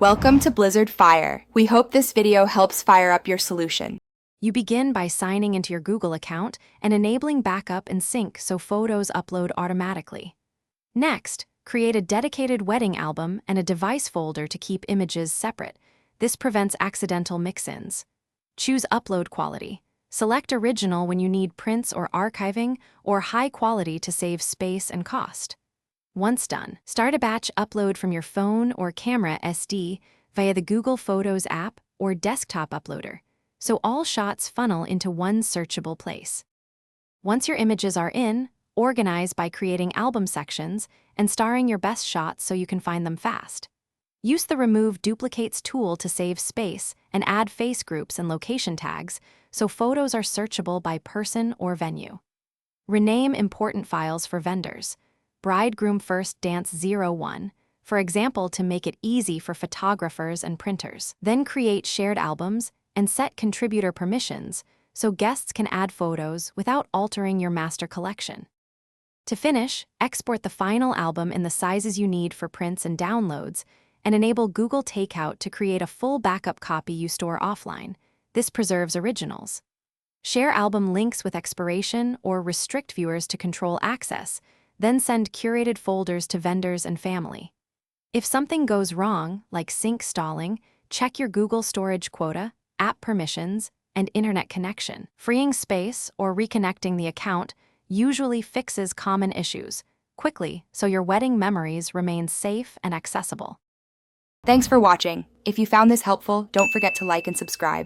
Welcome to Blizzard Fire. We hope this video helps fire up your solution. You begin by signing into your Google account and enabling backup and sync so photos upload automatically. Next, create a dedicated wedding album and a device folder to keep images separate. This prevents accidental mix-ins. Choose upload quality. Select original when you need prints or archiving, or high quality to save space and cost. Once done, start a batch upload from your phone or camera SD via the Google Photos app or desktop uploader, so all shots funnel into one searchable place. Once your images are in, organize by creating album sections and starring your best shots so you can find them fast. Use the Remove Duplicates tool to save space and add face groups and location tags so photos are searchable by person or venue. Rename important files for vendors. Bridegroom First Dance 01, for example, to make it easy for photographers and printers. Then create shared albums and set contributor permissions so guests can add photos without altering your master collection. To finish, export the final album in the sizes you need for prints and downloads, and enable Google Takeout to create a full backup copy you store offline. This preserves originals. Share album links with expiration or restrict viewers to control access, then send curated folders to vendors and family. If something goes wrong, like sync stalling, check your Google storage quota, app permissions, and internet connection. Freeing space or reconnecting the account usually fixes common issues quickly so your wedding memories remain safe and accessible. Thanks for watching. If you found this helpful, don't forget to like and subscribe.